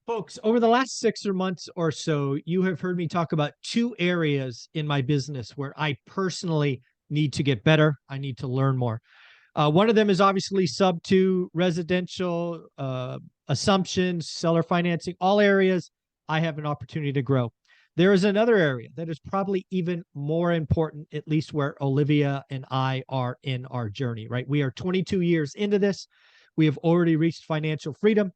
Folks, over the last 6 months or so, you have heard me talk about two areas in my business where I personally need to get better. I need to learn more. One of them is obviously sub two residential assumptions, seller financing, all areas I have an opportunity to grow. There is another area that is probably even more important, at least where Olivia and I are in our journey, right? We are 22 years into this. We have already reached financial freedom.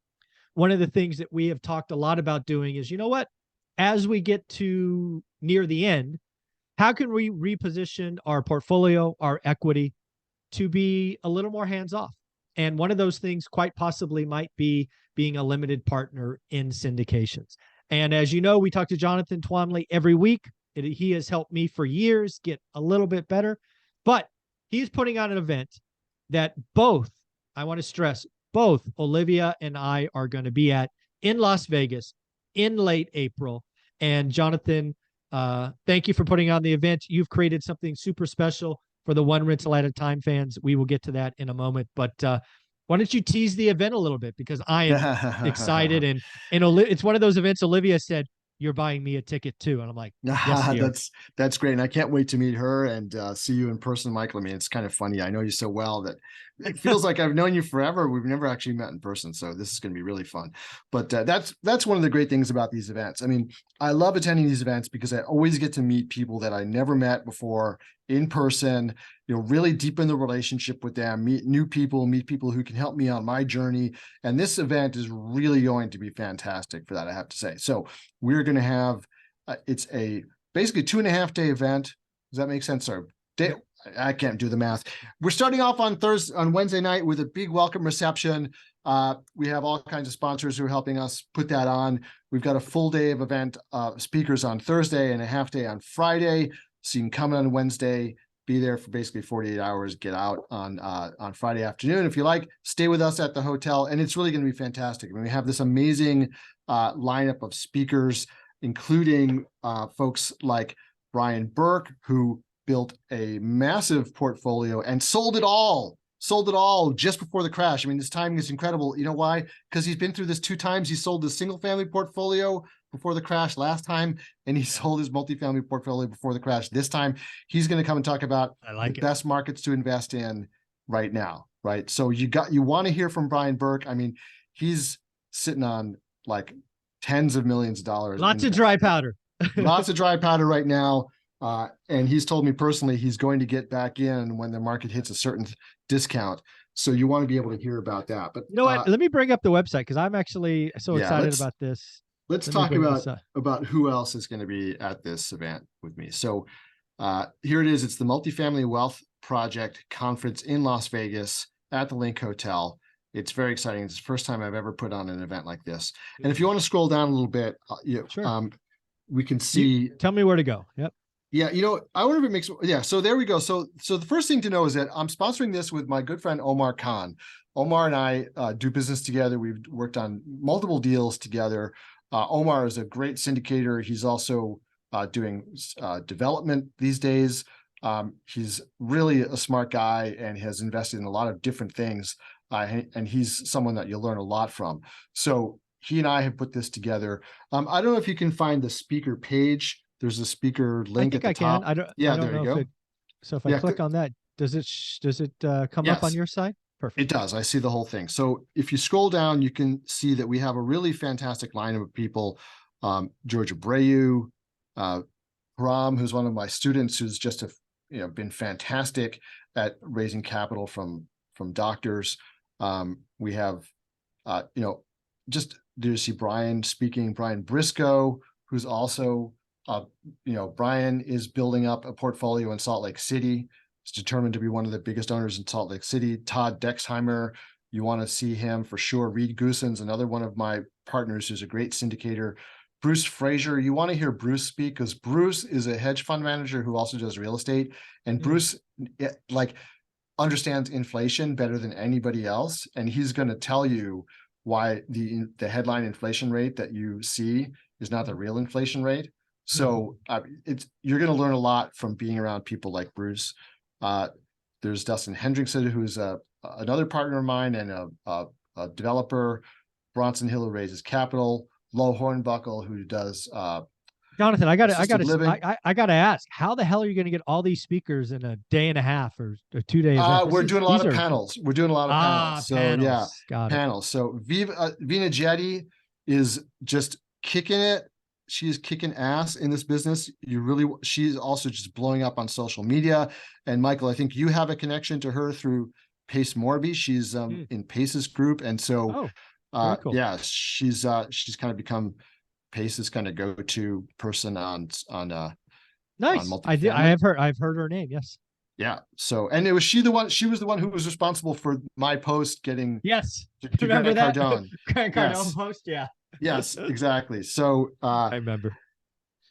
One of the things that we have talked a lot about doing is, you know what, as we get to near the end, how can we reposition our portfolio, our equity to be a little more hands off? And one of those things quite possibly might be being a limited partner in syndications. And as you know, we talk to Jonathan Twomley every week. He has helped me for years get a little bit better, but he's putting on an event that both, I want to stress, both Olivia and I are going to be at in Las Vegas in late April. And Jonathan, thank you for putting on the event. You've created something super special for the One Rental at a Time fans. We will get to that in a moment, but why don't you tease the event a little bit, because I am excited. And it's one of those events. Olivia said, "You're buying me a ticket too," and I'm like, "Yes, dear." That's great, and I can't wait to meet her and see you in person, Michael. I mean, it's kind of funny. I know you so well that it feels like I've known you forever. We've never actually met in person, so this is going to be really fun. But that's one of the great things about these events. I mean, I love attending these events because I always get to meet people that I never met before in person. You know, really deepen the relationship with them, meet new people, meet people who can help me on my journey. And this event is really going to be fantastic for that, I have to say. So we're going to have it's a basically 2.5-day event. Does that make sense? Sorry, I can't do the math. We're starting off on Wednesday night with a big welcome reception. We have all kinds of sponsors who are helping us put that on. We've got a full day of event speakers on Thursday and a half day on Friday. So you can come on Wednesday, be there for basically 48 hours, get out on Friday afternoon. If you like, stay with us at the hotel, and it's really going to be fantastic. I mean, we have this amazing lineup of speakers, including folks like Brian Burke, who built a massive portfolio and sold it all just before the crash. I mean, this timing is incredible. You know why? Because he's been through this 2 times. He sold his single family portfolio before the crash last time, and he sold his multifamily portfolio before the crash this time. He's going to come and talk about the best markets to invest in right now, right? So you want to hear from Brian Burke. I mean, he's sitting on like tens of millions of dollars. Lots of dry powder. Lots of dry powder right now. And he's told me personally he's going to get back in when the market hits a certain discount. So you want to be able to hear about that. But you know what? Let me bring up the website, because I'm actually so excited about this. Let's talk about who else is going to be at this event with me. So here it is. It's the Multifamily Wealth Project Conference in Las Vegas at the Link Hotel. It's very exciting. It's the first time I've ever put on an event like this. And if you want to scroll down a little bit, sure. We can see. Tell me where to go. Yep. Yeah, you know, I wonder if it makes, yeah, so there we go. So the first thing to know is that I'm sponsoring this with my good friend, Omar Khan. Omar and I do business together. We've worked on multiple deals together. Omar is a great syndicator. He's also doing development these days. He's really a smart guy and has invested in a lot of different things. And he's someone that you'll learn a lot from. So he and I have put this together. I don't know if you can find the speaker page. There's a speaker link at the top. I don't there you go. So if I click on that, does it come up on your side? Perfect. It does. I see the whole thing. So if you scroll down, you can see that we have a really fantastic lineup of people. George Abreu, Bram, who's one of my students, who's just been fantastic at raising capital from doctors. We have just do you see Brian speaking? Brian Briscoe, who's also Brian is building up a portfolio in Salt Lake City. He's determined to be one of the biggest owners in Salt Lake City. Todd Dexheimer, you want to see him for sure. Reed Goosens, another one of my partners who's a great syndicator. Bruce Frazier, you want to hear Bruce speak, because Bruce is a hedge fund manager who also does real estate. And Bruce understands inflation better than anybody else. And he's going to tell you why the headline inflation rate that you see is not the real inflation rate. So you're going to learn a lot from being around people like Bruce. There's Dustin Hendrickson, who's another partner of mine and a developer. Bronson Hill, who raises capital. Lo Hornbuckle, who does Jonathan, assisted living. I gotta ask, how the hell are you going to get all these speakers in a day and a half or a 2-day event? We're doing a lot These of are panels. We're doing a lot of panels. So yeah, panels. Got it. panels. So Vina Jetty is just kicking it. She's kicking ass in this business. She's also just blowing up on social media. And Michael, I think you have a connection to her through Pace Morby. She's in Pace's group. And so cool. yeah, she's kind of become Pace's kind of go-to person on Nice. multifamily. I've heard her name. Yes. Yeah. So, and she was the one who was responsible for my post getting Yes. to Remember Grant that? Cardone. Grant Cardone Yes. post. Yeah. Yes, exactly. So, I remember.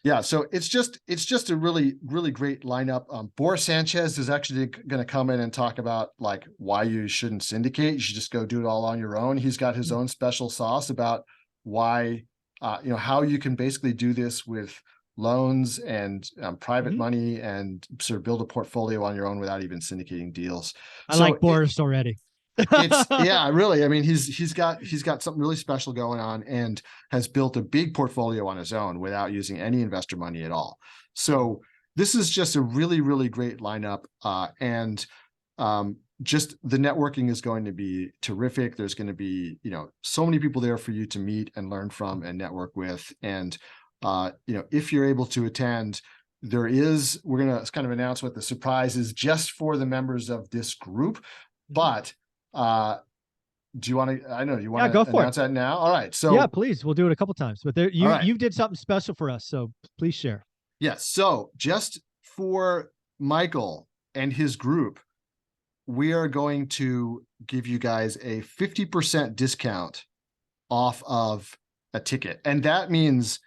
yeah, so it's just a really, really great lineup. Boris Sanchez is actually going to come in and talk about like why you shouldn't syndicate. You should just go do it all on your own. He's got his own special sauce about why, how you can basically do this with loans and private money and sort of build a portfolio on your own without even syndicating deals. I like Boris already. It's yeah, really. I mean, he's got something really special going on and has built a big portfolio on his own without using any investor money at all. So this is just a really, really great lineup. And just the networking is going to be terrific. There's going to be, so many people there for you to meet and learn from and network with. And if you're able to attend, we're going to kind of announce what the surprise is just for the members of this group. But do you want to, I know you want to announce that now? All right. So yeah, please. We'll do it a couple times, but you did something special for us. So please share. Yes. So just for Michael and his group, we are going to give you guys a 50% discount off of a ticket. And that means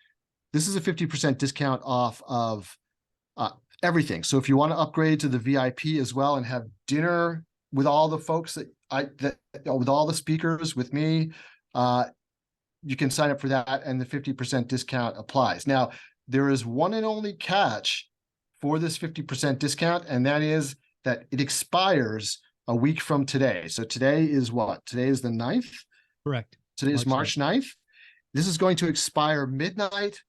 this is a 50% discount off of everything. So if you want to upgrade to the VIP as well and have dinner with all the folks with all the speakers with me, you can sign up for that and the 50% discount applies. Now, there is one and only catch for this 50% discount, and that is that it expires a week from today. So today is what? Today is the 9th? Correct. Today is March 9th. This is going to expire midnight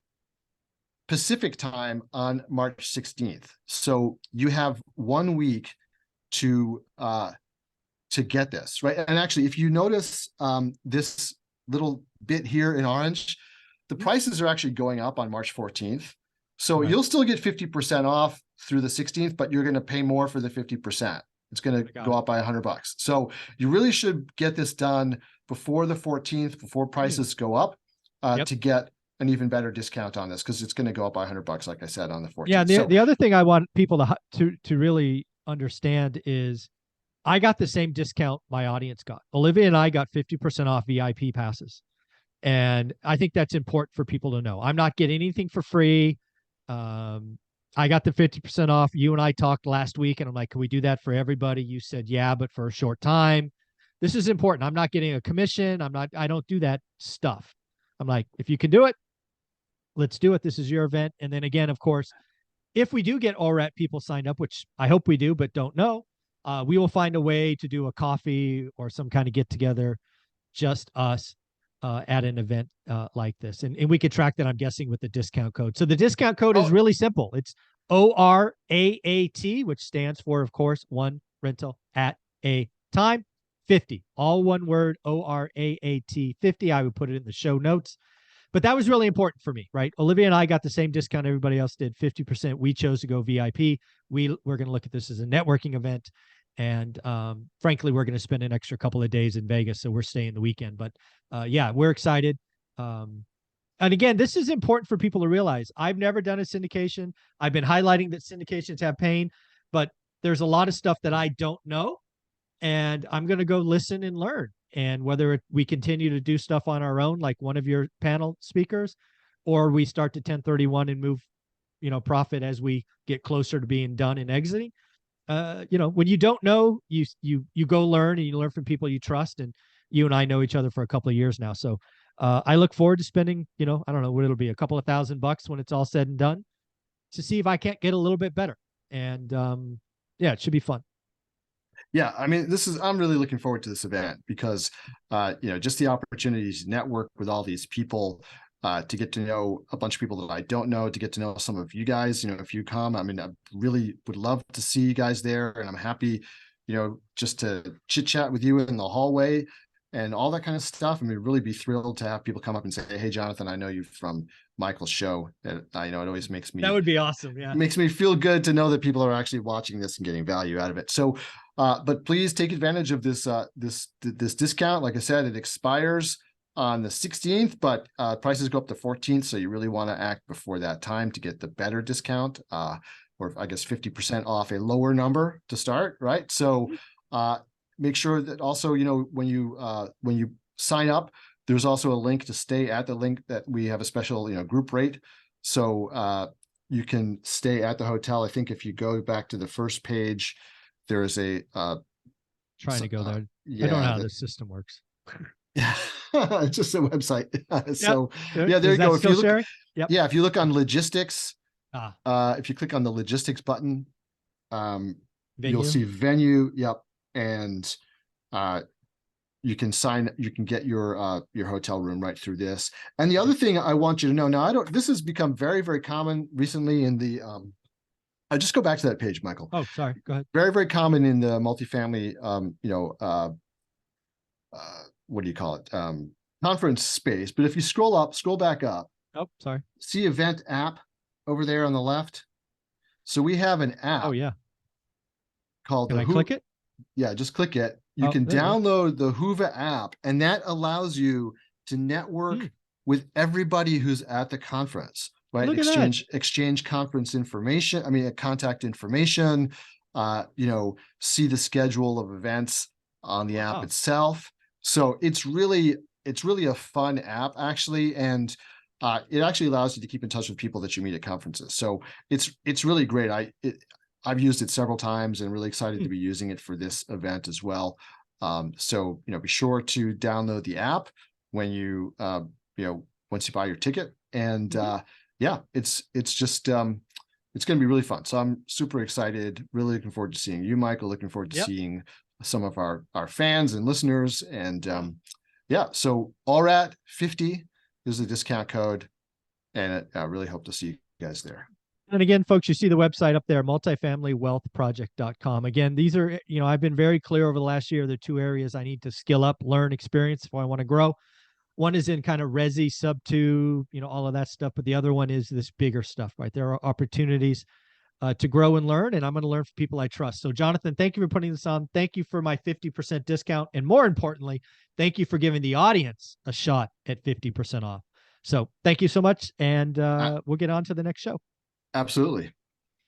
Pacific time on March 16th. So you have 1 week to get this, right? And actually, if you notice this little bit here in orange, the prices are actually going up on March 14th. So you'll still get 50% off through the 16th, but you're going to pay more for the 50%. It's going to go up by $100. So you really should get this done before the 14th, before prices go up, to get an even better discount on this, because it's going to go up by $100, like I said, on the 14th. Yeah. The other thing I want people to really understand is I got the same discount my audience got. Olivia and I got 50% off VIP passes. And I think that's important for people to know. I'm not getting anything for free. I got the 50% off. You and I talked last week and I'm like, can we do that for everybody? You said, yeah, but for a short time. This is important. I'm not getting a commission. I don't do that stuff. I'm like, if you can do it, let's do it. This is your event. And then again, of course, if we do get ORAT people signed up, which I hope we do, but don't know, we will find a way to do a coffee or some kind of get together, just us at an event like this. And we could track that, I'm guessing, with the discount code. So the discount code is really simple. It's ORAAT, which stands for, of course, one rental at a time, 50. All one word, ORAAT 50. I would put it in the show notes. But that was really important for me, right? Olivia and I got the same discount everybody else did, 50%. We chose to go VIP. We're going to look at this as a networking event. And frankly, we're going to spend an extra couple of days in Vegas. So we're staying the weekend. But yeah, we're excited. And again, this is important for people to realize. I've never done a syndication. I've been highlighting that syndications have pain, but there's a lot of stuff that I don't know. And I'm going to go listen and learn. And whether we continue to do stuff on our own, like one of your panel speakers, or we start to 1031 and move, profit as we get closer to being done and exiting. When you don't know, you go learn, and you learn from people you trust. And you and I know each other for a couple of years now. So I look forward to spending, I don't know what it'll be, a couple of $1,000 when it's all said and done, to see if I can't get a little bit better. And yeah, it should be fun. Yeah, I mean, I'm really looking forward to this event because, just the opportunities to network with all these people, to get to know a bunch of people that I don't know, to get to know some of you guys. If you come, I mean, I really would love to see you guys there, and I'm happy, just to chit chat with you in the hallway and all that kind of stuff. I mean, really be thrilled to have people come up and say, "Hey, Jonathan, I know you from Michael's show." And I know it always that would be awesome. Yeah. makes me feel good to know that people are actually watching this and getting value out of it. So, but please take advantage of this discount. Like I said, it expires on the 16th, but prices go up to 14th. So you really want to act before that time to get the better discount, or I guess 50% off a lower number to start, right? So make sure that also, when you sign up, there's also a link to stay at the link that we have a special, group rate. So you can stay at the hotel. I think if you go back to the first page, there is a trying to go there. Yeah, I don't know how this system works. Yeah, it's just a website. So Yep. yeah, there Is you go. that If you still look, sharing? Yep. yeah, if you look on logistics, Ah, if you click on the logistics button, you'll venue. see venue. Yep, and you can get your hotel room right through this. And the other thing I want you to know, now this has become very, very common recently in the I just go back to that page, Michael. Oh, sorry. Go ahead. Very, very common in the multifamily what do you call it? Conference space. But if you scroll back up. Oh, sorry. See event app over there on the left. So we have an app. Oh, yeah. Called Can I click it? Yeah, just click it. You can download the Hoover app, and that allows you to network with everybody who's at the conference, right? Exchange conference information. I mean, contact information, see the schedule of events on the app itself. So it's really a fun app, actually. And it actually allows you to keep in touch with people that you meet at conferences. So it's really great. I've used it several times and really excited to be using it for this event as well. So, be sure to download the app when you, once you buy your ticket. And yeah, it's just, it's going to be really fun. So I'm super excited, really looking forward to seeing you, Michael, looking forward to seeing some of our fans and listeners. And yeah, so ALLRAT 50 is the discount code. And I really hope to see you guys there. And again, folks, you see the website up there, multifamilywealthproject.com. Again, these are, I've been very clear over the last year, the two areas I need to skill up, learn, experience if I want to grow. One is in kind of resi, sub two, all of that stuff. But the other one is this bigger stuff, right? There are opportunities to grow and learn, and I'm going to learn from people I trust. So Jonathan, thank you for putting this on. Thank you for my 50% discount. And more importantly, thank you for giving the audience a shot at 50% off. So thank you so much. And we'll get on to the next show. Absolutely.